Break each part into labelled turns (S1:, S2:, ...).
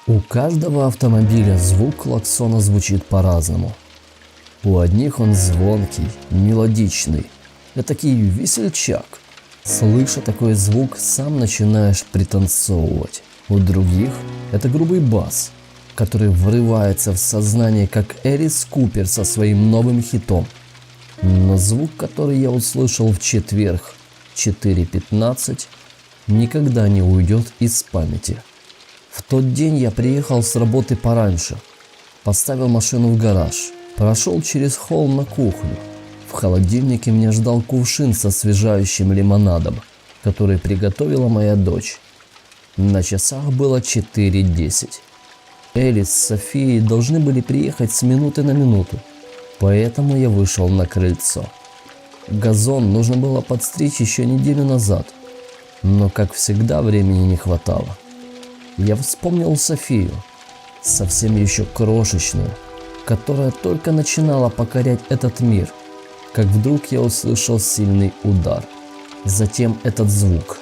S1: У каждого автомобиля звук клаксона звучит по-разному. У одних он звонкий, мелодичный, этакий весельчак. Слыша такой звук, сам начинаешь пританцовывать. У других это грубый бас, который врывается в сознание, как Элис Купер со своим новым хитом. Но звук, который я услышал в четверг 4:15, никогда не уйдет из памяти. В тот день я приехал с работы пораньше, поставил машину в гараж, прошел через холл на кухню. В холодильнике меня ждал кувшин со освежающим лимонадом, который приготовила моя дочь. На часах было 4:10. Элис с Софией должны были приехать с минуты на минуту, поэтому я вышел на крыльцо. Газон нужно было подстричь еще неделю назад, но, как всегда, времени не хватало. Я вспомнил Софию, совсем еще крошечную, которая только начинала покорять этот мир, как вдруг я услышал сильный удар. Затем этот звук,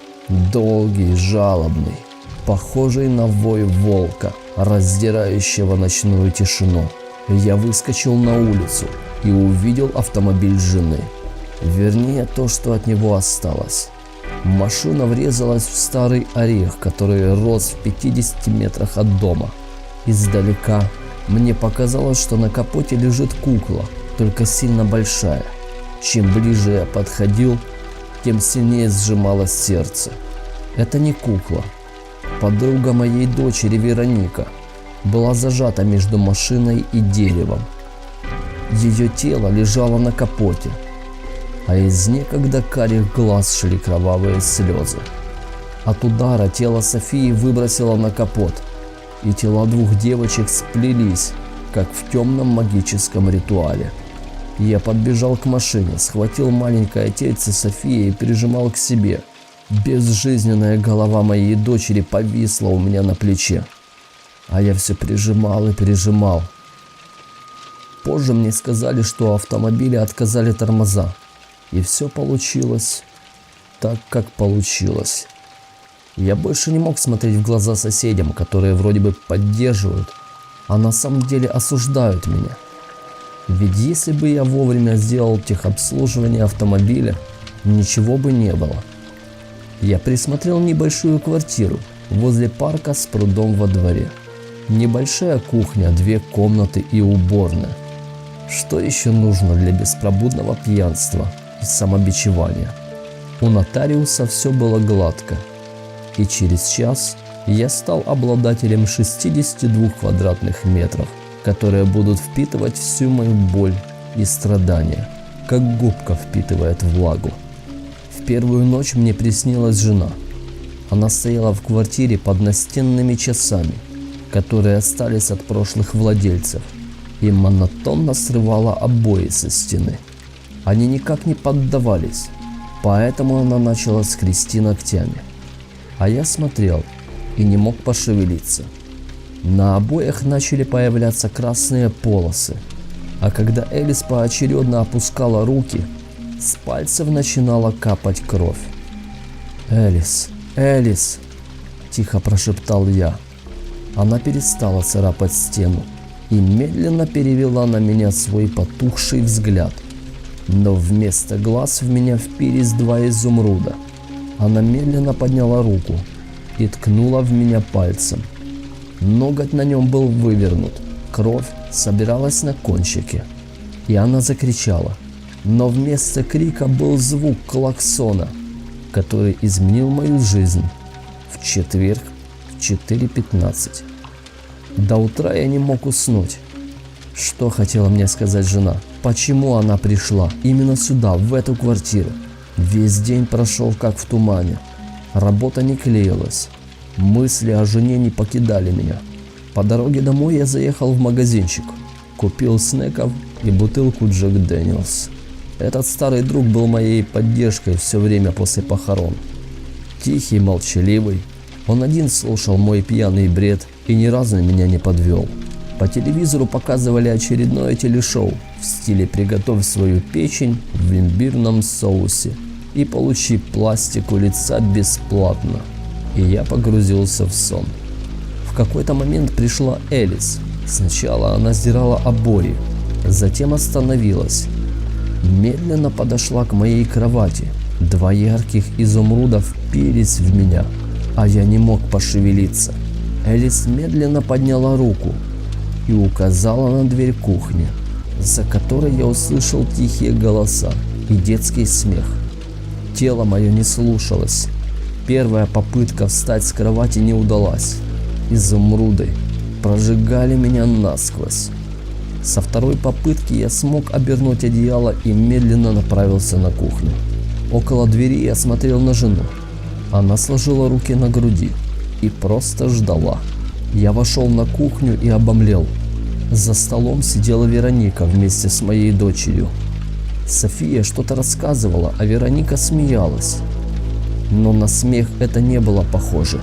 S1: долгий, жалобный, похожий на вой волка, раздирающего ночную тишину. Я выскочил на улицу и увидел автомобиль жены. Вернее, то, что от него осталось. Машина врезалась в старый орех, который рос в 50 метрах от дома. Издалека мне показалось, что на капоте лежит кукла, только сильно большая. Чем ближе я подходил, тем сильнее сжималось сердце. Это не кукла. Подруга моей дочери Вероника была зажата между машиной и деревом. Ее тело лежало на капоте, а из некогда карих глаз шли кровавые слезы. От удара тело Софии выбросило на капот, и тела двух девочек сплелись, как в темном магическом ритуале. Я подбежал к машине, схватил маленькое тельце Софии и прижимал к себе. Безжизненная голова моей дочери повисла у меня на плече, а я все прижимал и прижимал. Позже мне сказали, что у автомобиля отказали тормоза, и все получилось так, как получилось. Я больше не мог смотреть в глаза соседям, которые вроде бы поддерживают, а на самом деле осуждают меня. Ведь если бы я вовремя сделал техобслуживание автомобиля, ничего бы не было. Я присмотрел небольшую квартиру возле парка с прудом во дворе. Небольшая кухня, 2 комнаты и уборная. Что еще нужно для беспробудного пьянства и самобичевания? У нотариуса все было гладко, и через час я стал обладателем 62 квадратных метров, которые будут впитывать всю мою боль и страдания, как губка впитывает влагу. В первую ночь мне приснилась жена. Она стояла в квартире под настенными часами, которые остались от прошлых владельцев, и монотонно срывала обои со стены. Они никак не поддавались, поэтому она начала скрести ногтями. А я смотрел и не мог пошевелиться. На обоях начали появляться красные полосы, а когда Элис поочередно опускала руки, с пальцев начинала капать кровь. «Элис, Элис!» – тихо прошептал я. Она перестала царапать стену и медленно перевела на меня свой потухший взгляд. Но вместо глаз в меня впились 2 изумруда. Она медленно подняла руку и ткнула в меня пальцем. Ноготь на нем был вывернут, кровь собиралась на кончике, и она закричала. Но вместо крика был звук клаксона, который изменил мою жизнь в четверг в 4:15. До утра я не мог уснуть. Что хотела мне сказать жена? Почему она пришла именно сюда, в эту квартиру? Весь день прошел как в тумане. Работа не клеилась. Мысли о жене не покидали меня. По дороге домой я заехал в магазинчик, купил снеков и бутылку Джек Дэниелс. Этот старый друг был моей поддержкой все время после похорон. Тихий, молчаливый, он один слушал мой пьяный бред и ни разу меня не подвел. По телевизору показывали очередное телешоу в стиле «Приготовь свою печень в имбирном соусе и получи пластику лица бесплатно». И я погрузился в сон. В какой-то момент пришла Элис. Сначала она сдирала обои, затем остановилась. Медленно подошла к моей кровати. Два ярких изумруда впились в меня, а я не мог пошевелиться. Элис медленно подняла руку и указала на дверь кухни, за которой я услышал тихие голоса и детский смех. Тело мое не слушалось. Первая попытка встать с кровати не удалась. Изумруды прожигали меня насквозь. Со второй попытки я смог обернуть одеяло и медленно направился на кухню. Около двери я смотрел на жену. Она сложила руки на груди и просто ждала. Я вошел на кухню и обомлел. За столом сидела Вероника вместе с моей дочерью. София что-то рассказывала, а Вероника смеялась. Но на смех это не было похоже.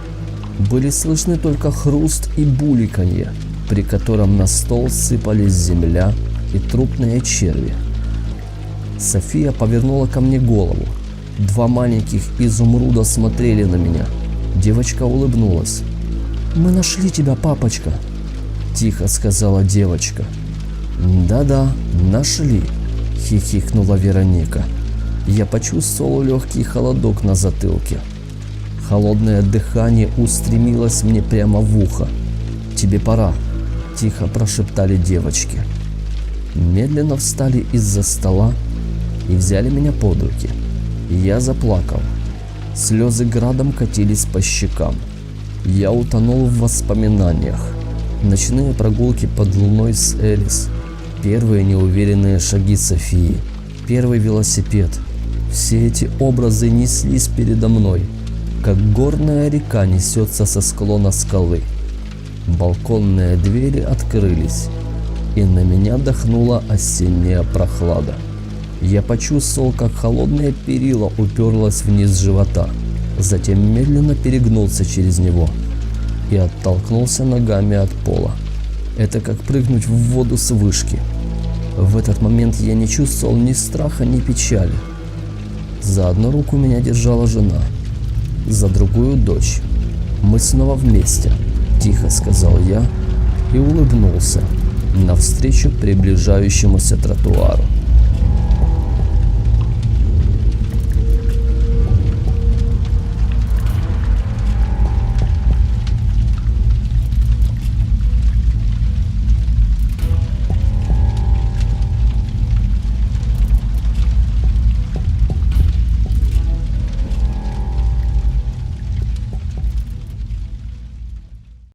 S1: Были слышны только хруст и бульканье, при котором на стол сыпались земля и трупные черви. София повернула ко мне голову. Два маленьких изумруда смотрели на меня. Девочка улыбнулась. «Мы нашли тебя, папочка», – тихо сказала девочка. «Да-да, нашли», – хихикнула Вероника. Я почувствовал легкий холодок на затылке. Холодное дыхание устремилось мне прямо в ухо. «Тебе пора», – тихо прошептали девочки. Медленно встали из-за стола и взяли меня под руки. Я заплакал. Слезы градом катились по щекам. Я утонул в воспоминаниях. Ночные прогулки под луной с Элис, первые неуверенные шаги Софии, первый велосипед. Все эти образы неслись передо мной, как горная река несется со склона скалы. Балконные двери открылись, и на меня дохнула осенняя прохлада. Я почувствовал, как холодное перила уперлось вниз живота, затем медленно перегнулся через него и оттолкнулся ногами от пола. Это как прыгнуть в воду с вышки. В этот момент я не чувствовал ни страха, ни печали. За одну руку меня держала жена, за другую дочь. «Мы снова вместе», – тихо сказал я и улыбнулся навстречу приближающемуся тротуару.